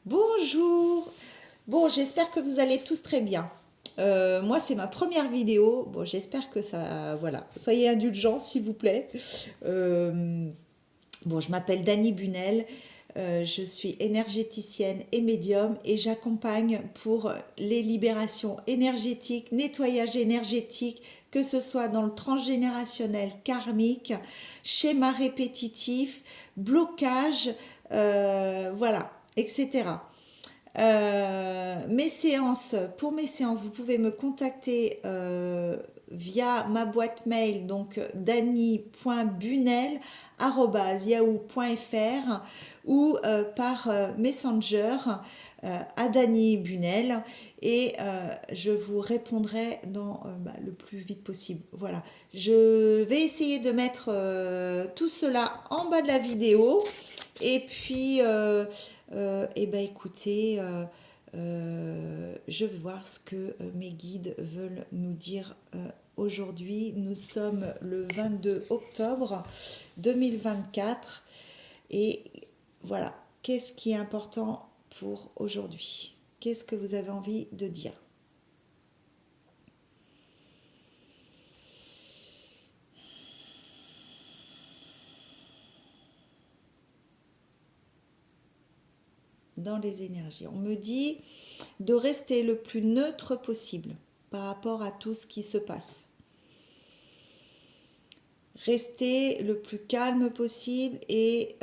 Bonjour. Bon, j'espère que vous allez tous très bien. Moi, c'est ma première vidéo. Bon, j'espère que ça, voilà. Soyez indulgents, s'il vous plaît. Euh, bon, je m'appelle Dany Bunel. Je suis énergéticienne et médium et j'accompagne pour les libérations énergétiques, nettoyage énergétique, que ce soit dans le transgénérationnel karmique, schéma répétitif, blocage, voilà, etc. Pour mes séances, vous pouvez me contacter via ma boîte mail, donc dany.bunel@yahoo.fr ou par Messenger à Dany Bunel et je vous répondrai dans le plus vite possible. Voilà, je vais essayer de mettre tout cela en bas de la vidéo et puis eh ben écoutez, je vais voir ce que mes guides veulent nous dire aujourd'hui. Nous sommes le 22 octobre 2024 et voilà, qu'est-ce qui est important pour aujourd'hui? Qu'est-ce que vous avez envie de dire? Dans les énergies, on me dit de rester le plus neutre possible par rapport à tout ce qui se passe. Restez le plus calme possible et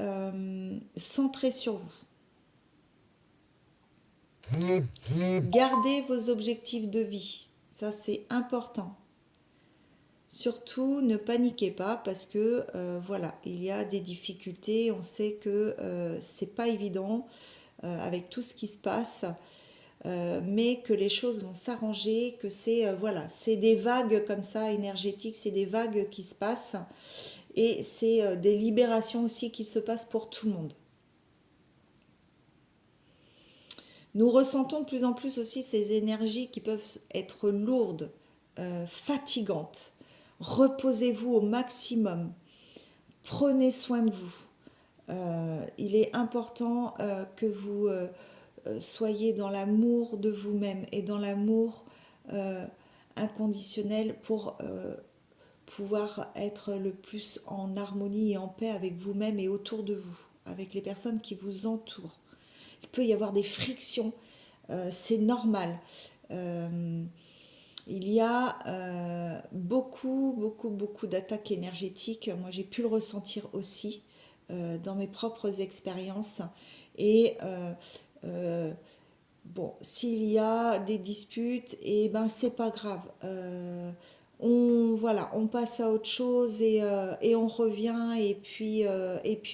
centré sur vous. Gardez vos objectifs de vie, ça c'est important. Surtout ne paniquez pas parce que voilà, il y a des difficultés, on sait que c'est pas évident avec tout ce qui se passe. Mais que les choses vont s'arranger, que c'est voilà, c'est des vagues comme ça énergétiques, c'est des vagues qui se passent et c'est des libérations aussi qui se passent pour tout le monde. Nous ressentons de plus en plus aussi ces énergies qui peuvent être lourdes, fatigantes. Reposez-vous au maximum, prenez soin de vous. Il est important que vous soyez dans l'amour de vous-même et dans l'amour inconditionnel pour pouvoir être le plus en harmonie et en paix avec vous-même et autour de vous, avec les personnes qui vous entourent. Il peut y avoir des frictions, c'est normal. Euh, il y a beaucoup d'attaques énergétiques. Moi, j'ai pu le ressentir aussi dans mes propres expériences. Et bon, s'il y a des disputes, et ben c'est pas grave. Voilà, on passe à autre chose et on revient et puis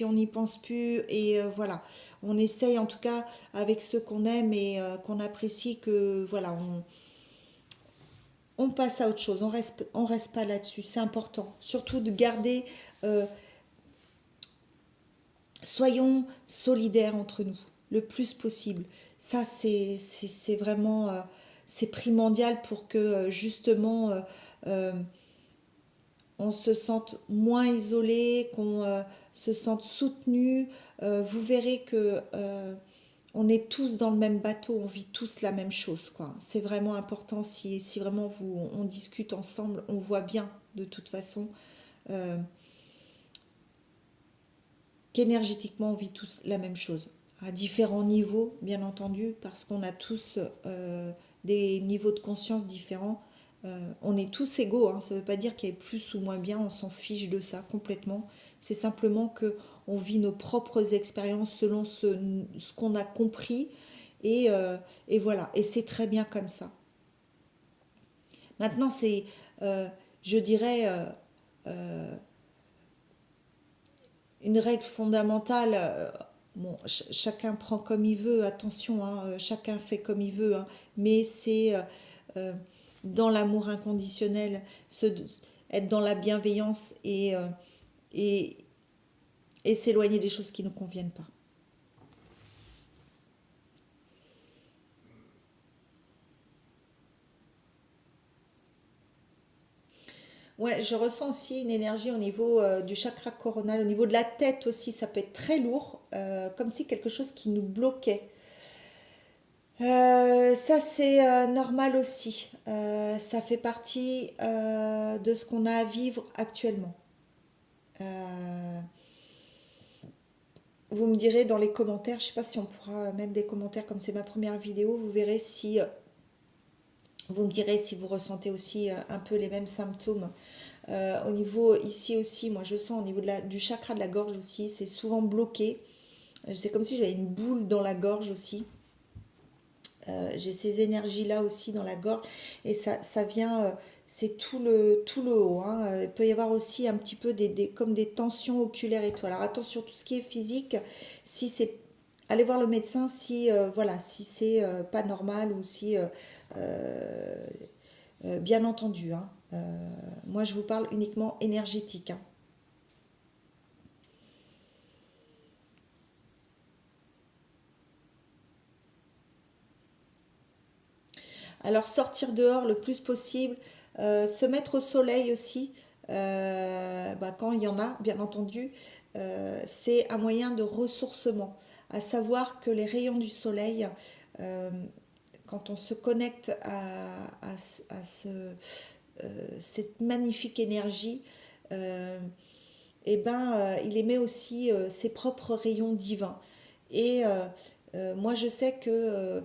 on n'y pense plus et voilà, on essaye en tout cas avec ceux qu'on aime et qu'on apprécie que voilà, on passe à autre chose, on reste pas là-dessus, c'est important, surtout de garder, euh, soyons solidaires entre nous le plus possible. Ça, c'est vraiment, c'est primordial pour que justement euh, on se sente moins isolé, qu'on se sente soutenu. Vous verrez que on est tous dans le même bateau, on vit tous la même chose, quoi. C'est vraiment important si vraiment on discute ensemble, on voit bien de toute façon euh, qu'énergétiquement on vit tous la même chose. À différents niveaux, bien entendu, parce qu'on a tous des niveaux de conscience différents. On est tous égaux, hein. Ça ne veut pas dire qu'il y ait plus ou moins bien, on s'en fiche de ça complètement. C'est simplement que on vit nos propres expériences selon ce qu'on a compris et voilà. Et c'est très bien comme ça. Maintenant, c'est, euh, je dirais, une règle fondamentale. Bon, chacun prend comme il veut, attention, hein, chacun fait comme il veut, hein, mais c'est euh, dans l'amour inconditionnel, être dans la bienveillance et, et s'éloigner des choses qui ne nous conviennent pas. Ouais, je ressens aussi une énergie au niveau du chakra coronal, au niveau de la tête aussi, ça peut être très lourd, comme si quelque chose qui nous bloquait. Ça c'est normal aussi. Ça fait partie de ce qu'on a à vivre actuellement. Euh, Vous me direz dans les commentaires, je sais pas si on pourra mettre des commentaires comme c'est ma première vidéo, vous verrez si vous me direz si vous ressentez aussi un peu les mêmes symptômes. Au niveau ici aussi, moi je sens au niveau du chakra de la gorge aussi, c'est souvent bloqué. C'est comme si j'avais une boule dans la gorge aussi. J'ai ces énergies-là aussi dans la gorge et ça vient, c'est tout le haut, hein. Il peut y avoir aussi un petit peu comme des tensions oculaires et tout. Alors attention, tout ce qui est physique, si c'est, allez voir le médecin si, voilà, si c'est pas normal ou si, euh, bien entendu, hein. Moi je vous parle uniquement énergétique, hein. Alors sortir dehors le plus possible, se mettre au soleil aussi, bah, quand il y en a, bien entendu, c'est un moyen de ressourcement. À savoir que les rayons du soleil, euh, quand on se connecte cette magnifique énergie, euh, et ben, il émet aussi ses propres rayons divins. Et moi, je sais que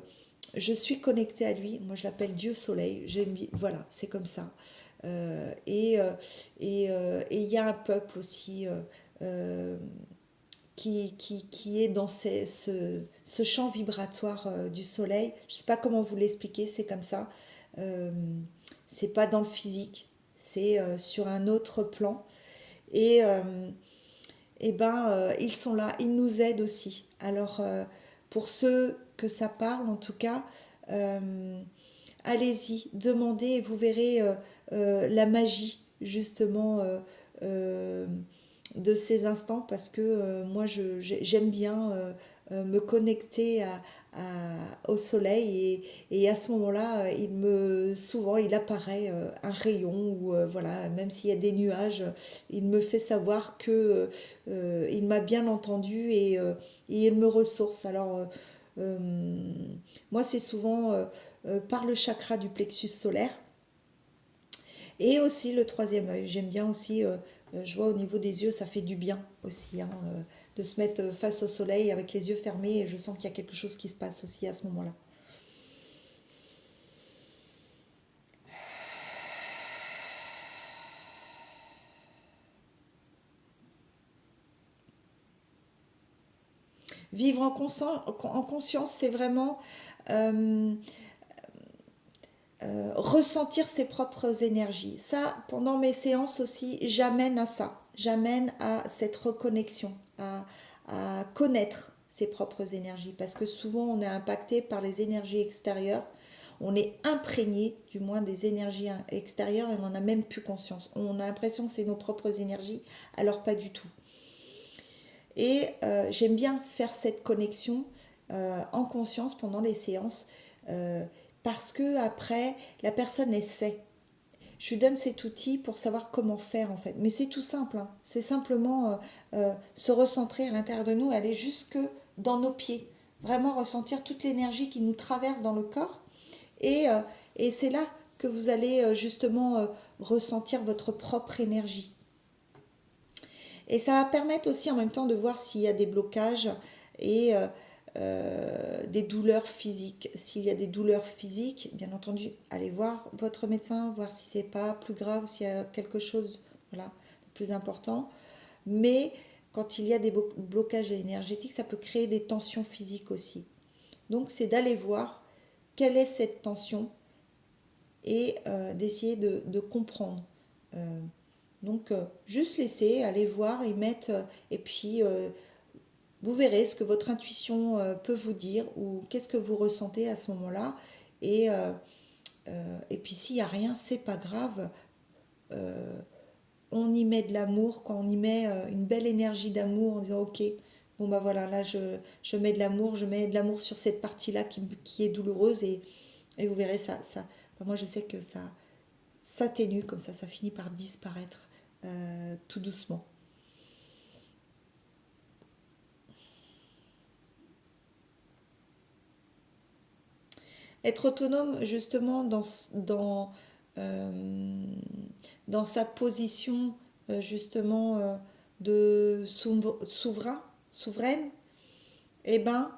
je suis connectée à lui. Moi, je l'appelle Dieu Soleil. Voilà, c'est comme ça. Et il y a un peuple aussi euh, qui est dans ce champ vibratoire du soleil. Je ne sais pas comment vous l'expliquer, c'est comme ça. Euh, c'est pas dans le physique, c'est sur un autre plan. Et, ils sont là, ils nous aident aussi. Alors, pour ceux que ça parle, en tout cas, euh, allez-y, demandez et vous verrez la magie, justement, euh, de ces instants parce que moi, j'aime bien me connecter au soleil et à ce moment-là, souvent, il apparaît un rayon ou voilà, même s'il y a des nuages, il me fait savoir que il m'a bien entendu et il me ressource. Alors, euh, moi, c'est souvent par le chakra du plexus solaire et aussi le troisième œil. J'aime bien aussi, je vois au niveau des yeux, ça fait du bien aussi, hein, de se mettre face au soleil avec les yeux fermés et je sens qu'il y a quelque chose qui se passe aussi à ce moment-là. Vivre en conscience, c'est vraiment euh, ressentir ses propres énergies. Ça, pendant mes séances aussi, j'amène à ça. J'amène à cette reconnexion, à connaître ses propres énergies. Parce que souvent, on est impacté par les énergies extérieures. On est imprégné, du moins, des énergies extérieures et on n'en a même plus conscience. On a l'impression que c'est nos propres énergies, alors pas du tout. Et j'aime bien faire cette connexion en conscience pendant les séances parce que après la personne essaie. Je lui donne cet outil pour savoir comment faire en fait. Mais c'est tout simple, hein. C'est simplement se recentrer à l'intérieur de nous, aller jusque dans nos pieds. Vraiment ressentir toute l'énergie qui nous traverse dans le corps. Et, euh, et c'est là que vous allez justement ressentir votre propre énergie. Et ça va permettre aussi en même temps de voir s'il y a des blocages et des douleurs physiques. S'il y a des douleurs physiques, bien entendu, allez voir votre médecin, voir si c'est pas plus grave, s'il y a quelque chose, voilà, de plus important. Mais quand il y a des blocages énergétiques, ça peut créer des tensions physiques aussi. Donc c'est d'aller voir quelle est cette tension et d'essayer de comprendre. Euh, donc, juste laisser, aller voir et mettre, et puis vous verrez ce que votre intuition peut vous dire ou qu'est-ce que vous ressentez à ce moment-là. Et puis, s'il n'y a rien, c'est pas grave. Euh, on y met de l'amour, quand on y met une belle énergie d'amour en disant ok, bon bah voilà, là je mets de l'amour sur cette partie-là qui est douloureuse et vous verrez enfin, moi je sais que ça s'atténue comme ça finit par disparaître tout doucement. Être autonome justement dans sa position justement de souveraine, eh ben,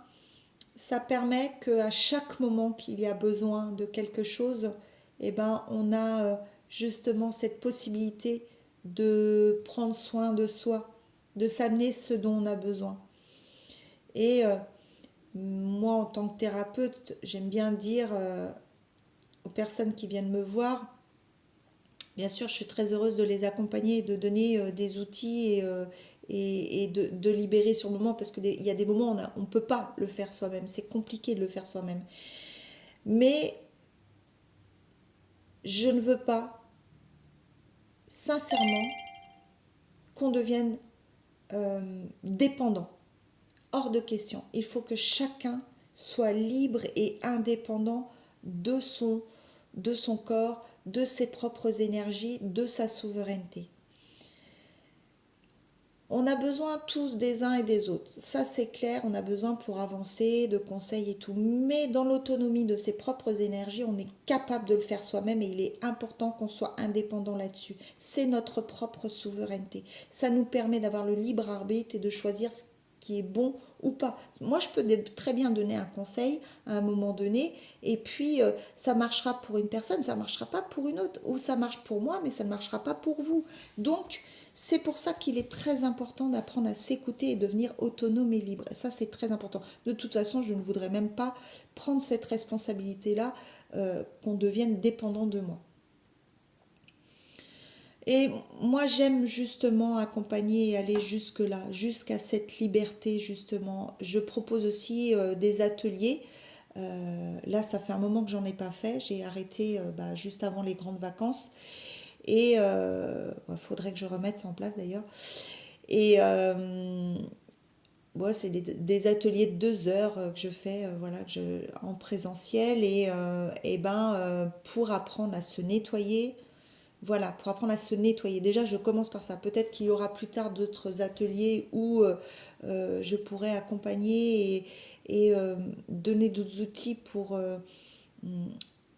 ça permet qu'à chaque moment qu'il y a besoin de quelque chose, eh ben, on a justement cette possibilité de prendre soin de soi, de s'amener ce dont on a besoin. Et moi, en tant que thérapeute, j'aime bien dire aux personnes qui viennent me voir, bien sûr, je suis très heureuse de les accompagner et de donner des outils et de libérer sur le moment, parce qu'il y a des moments où on ne peut pas le faire soi-même, c'est compliqué de le faire soi-même. Mais je ne veux pas, sincèrement, qu'on devienne dépendant. Hors de question. Il faut que chacun soit libre et indépendant de son corps, de ses propres énergies, de sa souveraineté. On a besoin tous des uns et des autres, ça c'est clair, on a besoin pour avancer, de conseils et tout, mais dans l'autonomie de ses propres énergies, on est capable de le faire soi-même et il est important qu'on soit indépendant là-dessus. C'est notre propre souveraineté. Ça nous permet d'avoir le libre arbitre et de choisir ce qui est bon ou pas. Moi, je peux très bien donner un conseil à un moment donné, et puis ça marchera pour une personne, ça ne marchera pas pour une autre, ou ça marche pour moi, mais ça ne marchera pas pour vous. Donc, c'est pour ça qu'il est très important d'apprendre à s'écouter et devenir autonome et libre. Ça, c'est très important. De toute façon, je ne voudrais même pas prendre cette responsabilité-là, qu'on devienne dépendant de moi. Et moi, j'aime justement accompagner et aller jusque-là, jusqu'à cette liberté, justement. Je propose aussi des ateliers. Là, ça fait un moment que j'en ai pas fait. J'ai arrêté juste avant les grandes vacances. Et faudrait que je remette ça en place d'ailleurs. Et c'est des ateliers de 2 heures que je fais en présentiel pour apprendre à se nettoyer. Voilà, pour apprendre à se nettoyer. Déjà, je commence par ça. Peut-être qu'il y aura plus tard d'autres ateliers où je pourrai accompagner et donner d'autres outils pour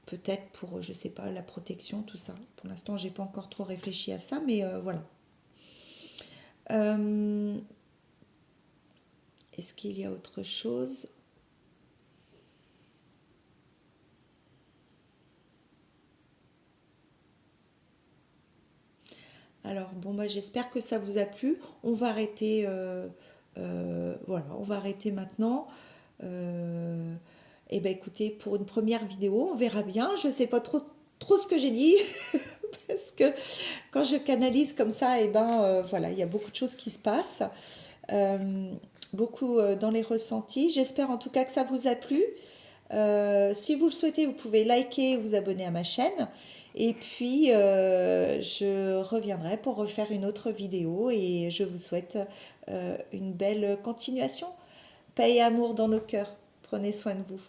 peut-être pour, je sais pas, la protection, tout ça. Pour l'instant, j'ai pas encore trop réfléchi à ça, mais voilà. Est-ce qu'il y a autre chose? Alors, j'espère que ça vous a plu. On va arrêter, on va arrêter maintenant. Écoutez, pour une première vidéo, on verra bien. Je ne sais pas trop ce que j'ai dit, parce que quand je canalise comme ça, il y a beaucoup de choses qui se passent, beaucoup dans les ressentis. J'espère en tout cas que ça vous a plu. Si vous le souhaitez, vous pouvez liker, vous abonner à ma chaîne. Et puis, je reviendrai pour refaire une autre vidéo et je vous souhaite une belle continuation. Paix et amour dans nos cœurs. Prenez soin de vous.